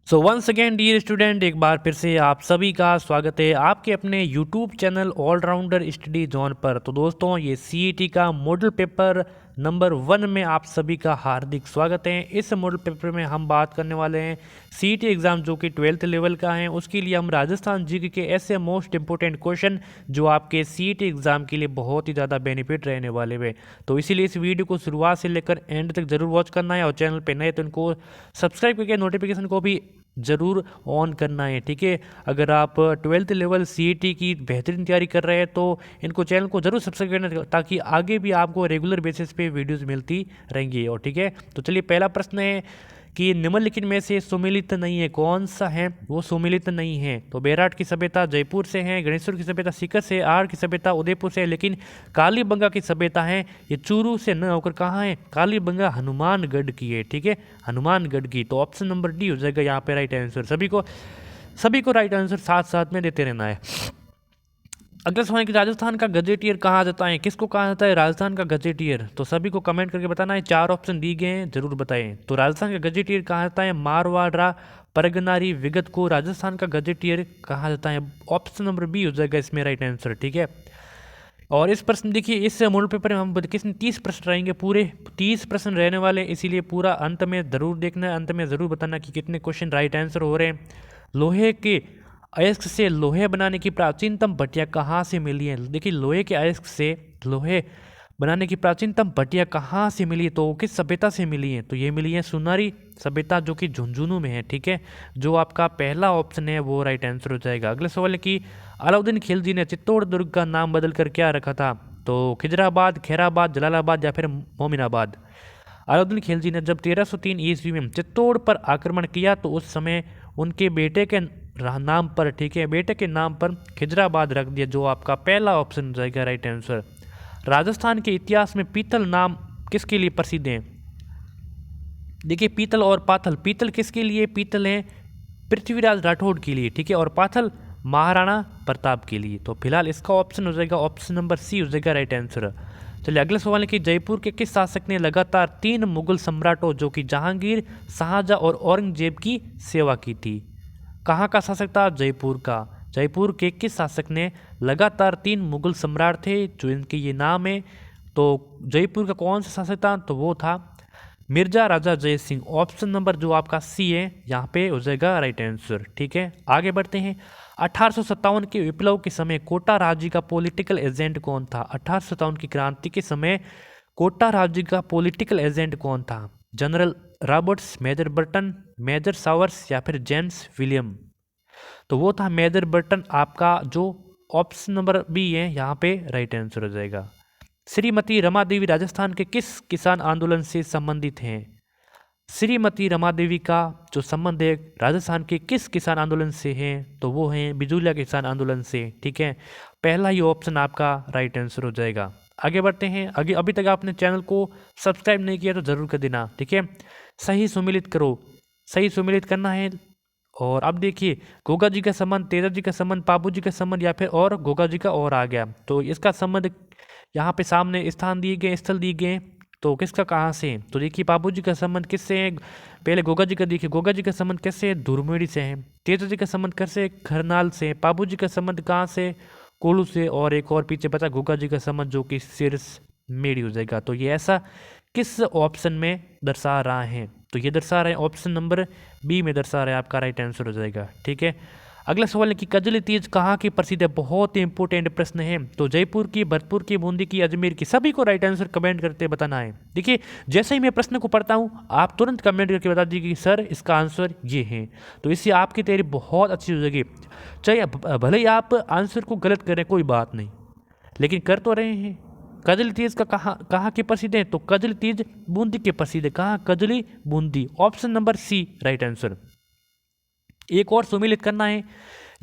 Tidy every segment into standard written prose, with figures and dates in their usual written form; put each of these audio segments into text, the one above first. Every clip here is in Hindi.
सो वंस अगेन डियर स्टूडेंट, एक बार फिर से आप सभी का स्वागत है आपके अपने YouTube channel allrounder study zone पर। तो दोस्तों, ये सीईटी का मॉडल पेपर नंबर 1 में आप सभी का हार्दिक स्वागत है। इस मॉडल पेपर में हम बात करने वाले हैं सीईटी एग्ज़ाम जो कि 12th लेवल का है। उसके लिए हम राजस्थान जीके के ऐसे मोस्ट इंपॉर्टेंट क्वेश्चन जो आपके सीईटी एग्ज़ाम के लिए बहुत ही ज़्यादा बेनिफिट रहने वाले हैं। तो इसीलिए इस वीडियो को शुरुआत से लेकर एंड तक जरूर वॉच करना है और चैनल पर नए तो इनको सब्सक्राइब करके नोटिफिकेशन को भी ज़रूर ऑन करना है। ठीक है, अगर आप 12th लेवल सीईटी की बेहतरीन तैयारी कर रहे हैं तो इनको चैनल को ज़रूर सब्सक्राइब करना ताकि आगे भी आपको रेगुलर बेसिस पे वीडियोस मिलती रहेंगी। और ठीक है, तो चलिए पहला प्रश्न है कि निम्नलिखित में से सुमेलित नहीं है, कौन सा है वो सुमेलित नहीं है। तो बेराट की सभ्यता जयपुर से है, गणेशपुर की सभ्यता सीकर से, आर की सभ्यता उदयपुर से है, लेकिन कालीबंगा की सभ्यता है ये चूरू से न होकर कहाँ है, कालीबंगा हनुमानगढ़ की है। ठीक है, हनुमानगढ़ की। तो ऑप्शन नंबर डी हो जाएगा यहाँ पे राइट आंसर। सभी को राइट आंसर साथ साथ में देते रहना है। अगला सवाल है कि राजस्थान का गजेटियर कहा जाता है, किसको कहा जाता है राजस्थान का गजेटियर। तो सभी को कमेंट करके बताना है, 4 ऑप्शन दी गए हैं, जरूर बताएं। तो राजस्थान का गजेटियर कहा जाता है मारवाड़ा परगनारी विगत को राजस्थान का गजेटियर कहा जाता है। ऑप्शन नंबर बी हो जाएगा इसमें राइट आंसर। ठीक है, और इस प्रश्न देखिए, इस मॉडल पेपर में हम किसने 30 प्रश्न रहेंगे, पूरे 30 प्रश्न रहने वाले, इसीलिए पूरा अंत में जरूर देखना है, अंत में जरूर बताना कि कितने क्वेश्चन राइट आंसर हो रहे हैं। लोहे के अयस्क से लोहे बनाने की प्राचीनतम भट्टियाँ कहाँ से मिली हैं। देखिए, लोहे के अयस्क से लोहे बनाने की प्राचीनतम भट्टियाँ कहाँ से मिली है, तो किस सभ्यता से मिली हैं। तो ये मिली है सुनारी सभ्यता जो कि झुंझुनू में है। ठीक है, जो आपका पहला ऑप्शन है वो राइट आंसर हो जाएगा। अगला सवाल है कि अलाउद्दीन खिलजी ने चित्तौड़ दुर्ग का नाम बदल कर क्या रखा था। तो खिजराबाद, खैराबाद, जलालाबाद या फिर मोमिनाबाद। अलाउद्दीन खिलजी ने जब 1303 ईस्वी में चित्तौड़ पर आक्रमण किया तो उस समय उनके बेटे के नाम पर, ठीक है, बेटे के नाम पर खिजराबाद रख दिया, जो आपका पहला ऑप्शन हो जाएगा राइट आंसर। राजस्थान के इतिहास में पीतल नाम किसके लिए प्रसिद्ध हैं। देखिए, पीतल और पाथल, पीतल किसके लिए, पीतल है पृथ्वीराज राठौड़ के लिए, ठीक है, और पाथल महाराणा प्रताप के लिए। तो फिलहाल इसका ऑप्शन हो जाएगा ऑप्शन नंबर सी हो जाएगा राइट आंसर। चलिए अगला सवाल है कि जयपुर के किस शासक ने लगातार 3 मुगल सम्राटों जो कि जहांगीर, शाहजहां और औरंगजेब की सेवा की थी। कहाँ का शासक था, जयपुर का। जयपुर के किस शासक ने लगातार 3 मुगल सम्राट थे जो इनके ये नाम है। तो जयपुर का कौन सा शासक था, तो वो था मिर्जा राजा जय सिंह। ऑप्शन नंबर जो आपका सी है यहाँ पे हो जाएगा राइट आंसर। ठीक है, आगे बढ़ते हैं। 1857 के विप्लव के समय कोटा राज्य का पॉलिटिकल एजेंट कौन था। 1857 की क्रांति के समय कोटा राज्य का पॉलिटिकल एजेंट कौन था। General Roberts, major Burton, major Sowers या फिर जेम्स विलियम। तो वो था मेजर बर्टन, आपका जो ऑप्शन नंबर बी है यहाँ पे राइट आंसर हो जाएगा। श्रीमती रमा देवी राजस्थान के किस किसान आंदोलन से संबंधित हैं। श्रीमती रमा देवी का जो संबंध है राजस्थान के किस किसान आंदोलन से है, तो वो हैं बिजुलिया किसान आंदोलन से। ठीक है, पहला ही ऑप्शन आपका राइट आंसर हो जाएगा। आगे बढ़ते हैं। आगे अभी तक आपने चैनल को सब्सक्राइब नहीं किया तो ज़रूर कर देना। ठीक है, सही सुमिलित करो, सही सुमिलित करना है। और अब देखिए, गोगा जी का संबंध, तेजा जी का संबंध, पाबू जी का संबंध या फिर और गोगा जी का और आ गया। तो इसका संबंध यहाँ पे सामने स्थान दिए गए, स्थल दिए गए, तो किसका कहाँ से। तो देखिए, पाबू जी का संबंध किससे है, पहले गोगा जी का देखिए, गोगा जी का संबंध कैसे है, धुरमेड़ी से है। तेजा जी का संबंध कैसे, खरनाल से। पाबू जी का संबंध कहाँ से, कोलू से। और एक और पीछे बचा गोगा जी का संबंध जो कि सिरस मेड़ी हो जाएगा। तो ये ऐसा किस ऑप्शन में दर्शा रहा है, तो ये दर्शा रहे हैं ऑप्शन नंबर बी में दर्शा रहा है, आपका राइट आंसर हो जाएगा। ठीक है, अगला सवाल है कि कजली तीज कहाँ की प्रसिद्ध है। बहुत ही इंपॉर्टेंट प्रश्न है। तो जयपुर की, भरतपुर की, बूंदी की, अजमेर की। सभी को राइट आंसर कमेंट करते बताना है। देखिए, जैसे ही मैं प्रश्न को पढ़ता हूँ आप तुरंत कमेंट करके बता दीजिए कि सर इसका आंसर ये है, तो इससे आपकी तैयारी बहुत अच्छी हो जाएगी। चाहे भले ही आप आंसर को गलत करें कोई बात नहीं, लेकिन कर तो रहे हैं। कजली तीज का कहाँ की प्रसिद्ध है, तो कजली तीज बूंदी के प्रसिद्ध है। कहाँ, Kajli Bundi. Option number C right answer. एक और सुमिलित करना है,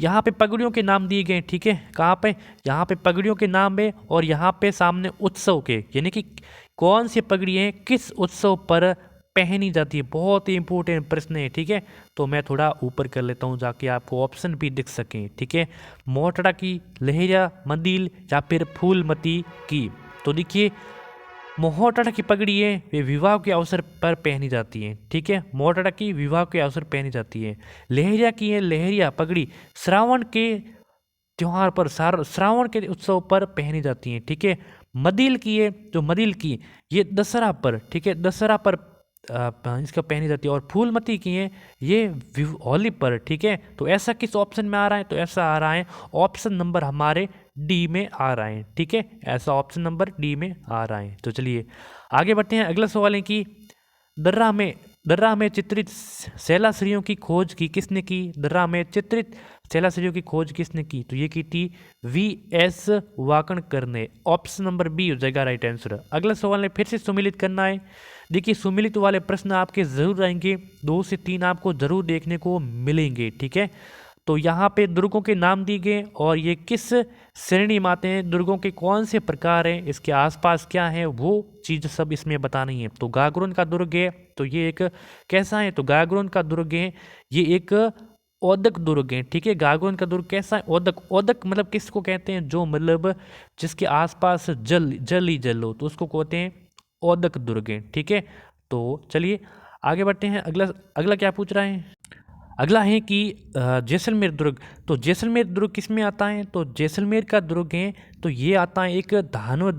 यहाँ पे पगड़ियों के नाम दिए गए। ठीक है, कहाँ पे, यहाँ पे पगड़ियों के नाम है और यहाँ पे सामने उत्सव के, यानी कि कौन सी पगड़ी है किस उत्सव पर पहनी जाती है। बहुत ही इंपॉर्टेंट प्रश्न है। ठीक है, तो मैं थोड़ा ऊपर कर लेता हूँ जाके आपको ऑप्शन भी दिख सकें। ठीक है, मोटड़ा की, लहरिया मंदिल या फिर फूलमती की। तो देखिए, मोहटाड़ा की पगड़ी है वे विवाह के अवसर पर पहनी जाती है। ठीक है, मोहटाड़ा की विवाह के अवसर पहनी जाती है। लहरिया की है लहरिया पगड़ी श्रावण के त्योहार पर श्रावण के उत्सव पर पहनी जाती हैं। ठीक है, मदिल की है जो मदिल की ये दशहरा पर, ठीक है, दशहरा पर इसका पहनी जाती है। और फूलमती की है ये होली पर। ठीक है, तो ऐसा किस ऑप्शन में आ रहा है? तो ऐसा आ रहा है ऑप्शन नंबर हमारे डी में आ रहा है। ठीक है, ऐसा ऑप्शन नंबर डी में आ रहा है। तो चलिए आगे बढ़ते हैं। अगला सवाल है कि दर्रा में चित्रित शैलाश्रियों की खोज की किसने की? दर्रा में चित्रित शैलाश्रियों की खोज किसने की? तो ये की थी V.S. वाकणकर ने। ऑप्शन नंबर बी हो जाएगा राइट आंसर। अगला सवाल है फिर से सुमिलित करना है। देखिए सुमिलित वाले प्रश्न आपके जरूर आएंगे, 2 से 3 आपको जरूर देखने को मिलेंगे। ठीक है, तो यहाँ पे दुर्गों के नाम दिए गए और ये किस श्रेणी में आते हैं, दुर्गों के कौन से प्रकार हैं, इसके आसपास क्या है, वो चीज़ सब इसमें बतानी है। तो गागरोन का दुर्ग है तो ये एक कैसा है? तो गागरोन का दुर्ग है ये एक औदक दुर्ग है। ठीक है, गागरोन का दुर्ग कैसा है? औदक। औदक मतलब किसको कहते हैं? जो मतलब जिसके आसपास जल ही जल हो तो उसको कहते हैं औदक दुर्ग है। ठीक है, तो चलिए आगे बढ़ते हैं। अगला क्या पूछ रहा है? अगला है कि जैसलमेर दुर्ग। तो जैसलमेर दुर्ग किस में आता है? तो जैसलमेर का दुर्ग है तो ये आता है एक धानवर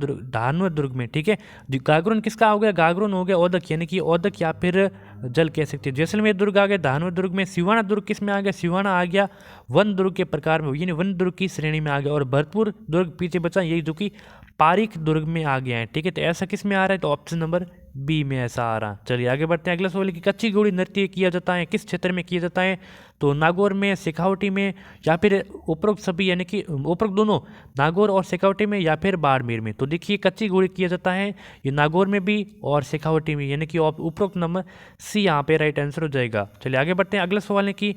दुर्ग में। ठीक है, गागरोन किसका हो गया? गागरोन हो गया औदक, यानी कि औदक या फिर जल कह सकते हैं। जैसलमेर दुर्ग आ गया धानवर दुर्ग में। सिवाना दुर्ग किस में आ गया? सिवाना आ गया वन दुर्ग के प्रकार में, यानी वन दुर्ग की श्रेणी में आ गया। और भरतपुर दुर्ग पीछे बचा, यही जो कि पारिक दुर्ग में आ गया है। ठीक है, तो ऐसा किस में आ रहा है? तो ऑप्शन नंबर बी में ऐसा आ रहा। चलिए आगे बढ़ते हैं। अगला सवाल की कच्ची घोड़ी नृत्य किया जाता है किस क्षेत्र में किया जाता है? तो नागौर में, शेखावटी में, या फिर उपरोक्त सभी, यानी कि उपरोक्त दोनों, नागौर और शेखावटी में, या फिर बाड़मेर में। तो देखिए कच्ची घोड़ी किया जाता है ये नागौर में भी और शेखावटी में, यानी कि उपरोक्त नंबर सी यहाँ पे राइट आंसर हो जाएगा। चलिए आगे बढ़ते हैं। अगला सवाल है कि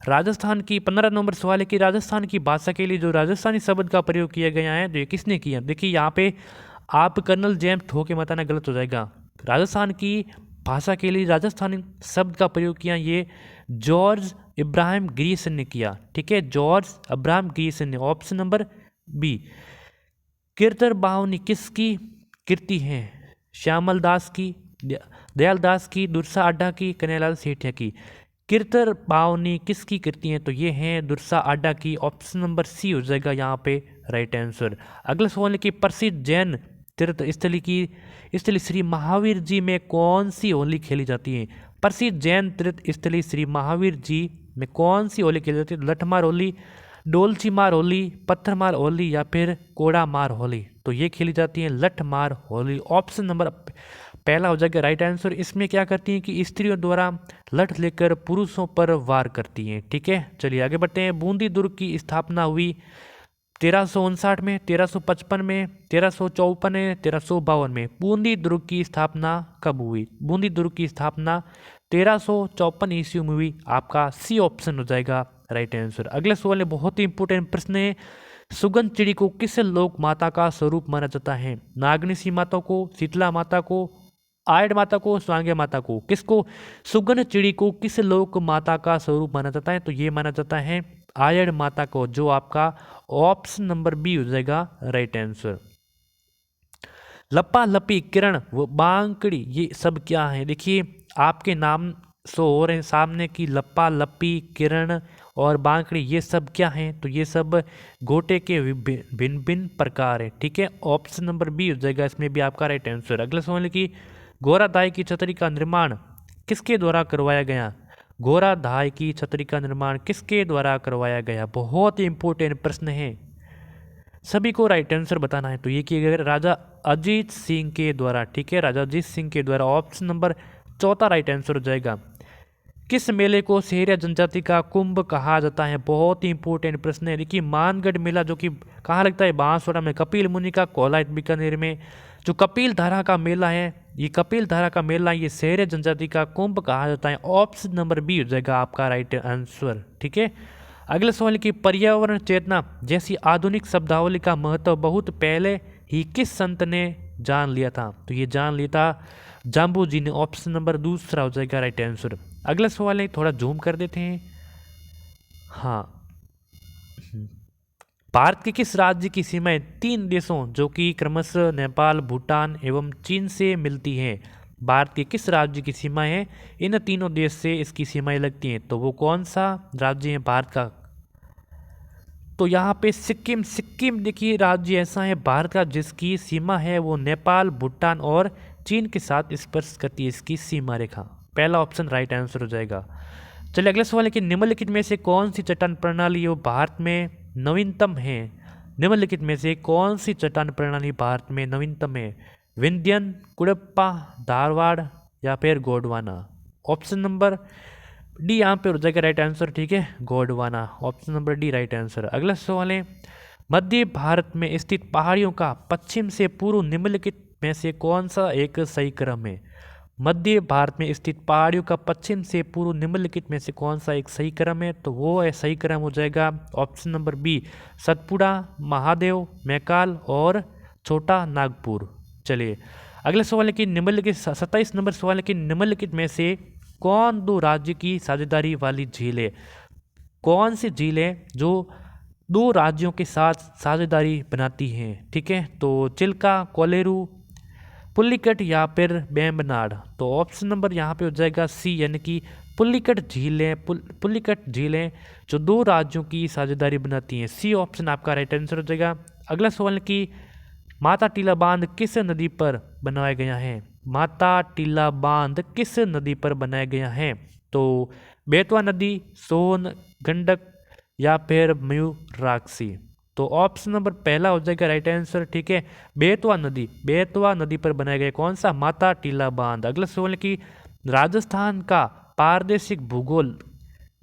राजस्थान की 15 नंबर सवाल है कि राजस्थान की भाषा के लिए जो राजस्थानी शब्द का प्रयोग किया गया है तो ये किसने किया? देखिए यहाँ पे आप कर्नल जेम्स ठोके मत आना, गलत हो जाएगा। राजस्थान की भाषा के लिए राजस्थानी शब्द का प्रयोग किया ये जॉर्ज इब्राहिम ग्रीसन ने किया। ठीक है, जॉर्ज इब्राहिम ग्रीसन ने। Option number B. कीर्तर बाहुनी किसकी कृति है? श्यामल दास की, दयाल दास की, दुर्सा अड्डा की, कन्हैयालाल सेठिया की। कीर्तर बाहुनी किसकी कृति है? तो ये है दुर्सा अड्डा की। ऑप्शन नंबर सी हो जाएगा यहाँ पे राइट आंसर। अगला सवाल है कि प्रसिद्ध जैन तीर्थ स्थली श्री महावीर जी में कौन सी होली खेली जाती है? प्रसिद्ध जैन तीर्थ स्थली श्री महावीर जी में कौन सी होली खेली जाती है? लठमार होली, डोलची मार होली, पत्थर मार होली, या फिर कोड़ा मार होली। तो ये खेली जाती है लठमार होली। ऑप्शन नंबर पहला हो जाएगा राइट आंसर। इसमें क्या करती हैं कि स्त्रियों द्वारा लठ लेकर पुरुषों पर वार करती हैं। ठीक है, चलिए आगे बढ़ते हैं। बूंदी दुर्ग की स्थापना हुई 1359 में, 1355 में, 1354 में, 1352 में। बूंदी दुर्ग की स्थापना कब हुई? बूंदी दुर्ग की स्थापना 1354 ईस्वी में हुई। आपका सी ऑप्शन हो जाएगा राइट आंसर। अगला सवाल है बहुत ही इंपोर्टेंट प्रश्न है। सुगंध चिड़ी को किस लोक माता का स्वरूप माना जाता है? नागनिसी माता को, शीतला माता को, आयड माता को, स्वांग्य माता को। किसको? सुगंध चिड़ी को किस लोक माता का स्वरूप माना जाता है? तो ये माना जाता है आयड माता को, जो आपका ऑप्शन नंबर बी हो जाएगा राइट आंसर। लप्पा लपी, किरण व बांकड़ी ये सब क्या है? देखिए आपके नाम शो हो रहे हैं सामने की लप्पा लपी, किरण और बांकड़ी ये सब क्या हैं? तो ये सब गोटे के भिन्न भिन्न प्रकार है। ठीक है, ऑप्शन नंबर बी हो जाएगा इसमें भी आपका राइट आंसर। अगला सवाल है कि घोराधाय की छतरी का निर्माण किसके द्वारा करवाया गया? घोराधाय की छतरी का निर्माण किसके द्वारा करवाया गया? बहुत ही इंपॉर्टेंट प्रश्न है, सभी को राइट आंसर बताना है। तो ये किया गया राजा अजीत सिंह के द्वारा। ठीक है, राजा अजीत सिंह के द्वारा। ऑप्शन नंबर चौथा राइट आंसर हो जाएगा। किस मेले को सहरिया जनजाति का कुंभ कहा जाता है? बहुत ही इंपॉर्टेंट प्रश्न है। देखिए मानगढ़ मेला जो कि कहाँ लगता है? बांसवाड़ा में। कपिल मुनि का कोलाइट बीकानेर में। जो कपिल धारा का मेला है, ये कपिल धारा का मेला ये सहरिया जनजाति का कुंभ कहा जाता है। ऑप्शन नंबर बी हो जाएगा आपका राइट आंसर। ठीक है, अगले सवाल की पर्यावरण चेतना जैसी आधुनिक शब्दावली का महत्व बहुत पहले ही किस संत ने जान लिया था? तो ये जान लिया था जाम्बू जी ने। ऑप्शन नंबर दूसरा हो जाएगा राइट आंसर। अगला सवाल है, थोड़ा जूम कर देते हैं। हाँ, भारत के किस राज्य की सीमाएं 3 देशों जो कि क्रमशः नेपाल, भूटान एवं चीन से मिलती हैं? भारत के किस राज्य की सीमाएं हैं? इन तीनों देश से इसकी सीमाएं लगती हैं। तो वो कौन सा राज्य है भारत का? तो यहाँ पे सिक्किम। सिक्किम देखिए राज्य ऐसा है भारत का जिसकी सीमा है वो नेपाल, भूटान और चीन के साथ स्पर्श करती है इसकी सीमा रेखा। पहला ऑप्शन राइट आंसर हो जाएगा। चलिए अगले सवाल है कि निम्नलिखित में से कौन सी चट्टान प्रणाली वो भारत में नवीनतम है? निम्नलिखित में से कौन सी चट्टान प्रणाली भारत में नवीनतम है? विंध्यन, कुडप्पा, धारवाड़ या फिर गोंडवाना? ऑप्शन नंबर डी यहाँ पे हो जाएगा राइट आंसर। ठीक है, Gondwana. Option number D right answer. अगला सवाल है मध्य भारत में स्थित पहाड़ियों का पश्चिम से पूर्व निम्नलिखित में से कौन सा एक सही क्रम है? मध्य भारत में स्थित पहाड़ियों का पश्चिम से पूर्व निम्नलिखित में से कौन सा एक सही क्रम है? तो वो है सही क्रम हो जाएगा option number B, Satpura, Mahadev, Maikal और छोटा नागपुर। चलिए अगले सवाल है कि निम्नलिखित 27 नंबर सवाल है कि निम्नलिखित में से कौन दो राज्य की साझेदारी वाली झील है? कौन सी झील है जो दो राज्यों के साथ साझेदारी बनाती हैं? ठीक है, तो चिल्का, कोलेरू, पुल्लिकट या फिर वेम्बनाड? तो ऑप्शन नंबर यहाँ पे हो जाएगा सी, यानी कि पुल्लिकट झीलें। पुल्लिकट झीलें जो दो राज्यों की साझेदारी बनाती हैं। सी ऑप्शन आपका राइट आंसर हो जाएगा। अगला सवाल है कि माता टीला बांध किस नदी पर बनाया गया है? माता टीला बांध किस नदी पर बनाया गया है? तो बेतवा नदी, सोन, गंडक या फिर मयूराक्षी? तो ऑप्शन नंबर पहला हो जाएगा राइट आंसर। ठीक है, बेतवा नदी। बेतवा नदी पर बनाया गया कौन सा? माता टीला बांध। अगला सवाल है कि राजस्थान का पारदेशिक भूगोल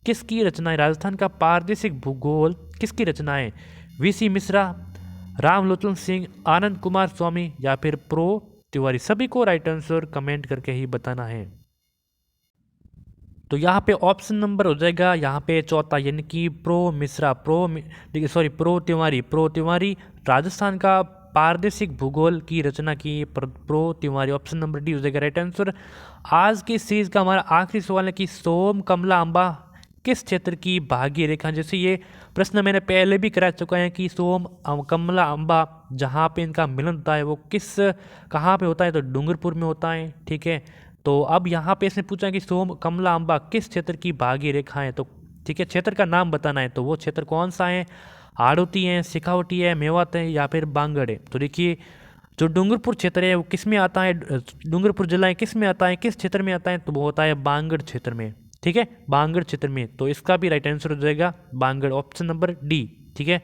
किसकी रचना है? राजस्थान का पारदेशिक भूगोल किसकी रचना है? वीसी मिश्रा, रामलोचन सिंह, आनंद कुमार स्वामी या फिर प्रो तिवारी? सभी को राइट आंसर कमेंट करके ही बताना है। तो यहाँ पे ऑप्शन नंबर हो जाएगा यहाँ पे चौथा, यानी कि pro Mishra. Pro Tiwari. Pro Tiwari Rajasthan का पारदेशिक भूगोल की रचना की pro Tiwari. Option number D हो जाएगा राइट आंसर। आज की सीरीज का हमारा आखिरी सवाल है कि सोम कमला अंबा किस क्षेत्र की भाग्य रेखा? जैसे ये प्रश्न मैंने पहले भी करा चुका है कि सोम कमला अंबा जहाँ पे इनका मिलन होता है वो कहाँ पे होता है? तो डूंगरपुर में होता है। ठीक है, तो अब यहाँ पे इसने पूछा कि सोम कमला अंबा किस क्षेत्र की भाग्य रेखा है? तो ठीक है, क्षेत्र का नाम बताना है। तो वो क्षेत्र कौन सा है? हाड़ौती है, शेखावटी है, मेवात है या फिर बांगड़ है? तो देखिए जो डूंगरपुर क्षेत्र है वो किस में आता है? डूंगरपुर जिला है किस में आता है, किस क्षेत्र में आता है? तो वो होता है बांगड़ क्षेत्र में। ठीक है, बांगड़ क्षेत्र में। तो इसका भी राइट आंसर हो जाएगा बांगड़, ऑप्शन नंबर डी। ठीक है,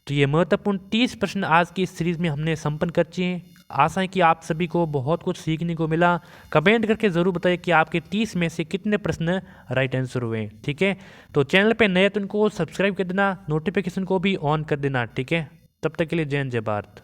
तो ये महत्वपूर्ण 30 प्रश्न आज की इस सीरीज में हमने संपन्न कर दिए हैं। आशा है कि आप सभी को बहुत कुछ सीखने को मिला। कमेंट करके ज़रूर बताइए कि आपके 30 में से कितने प्रश्न राइट आंसर हुए। ठीक है, तो चैनल पे नए तो उनको सब्सक्राइब कर देना, नोटिफिकेशन को भी ऑन कर देना। ठीक है, तब तक के लिए जय हिंद, जय भारत।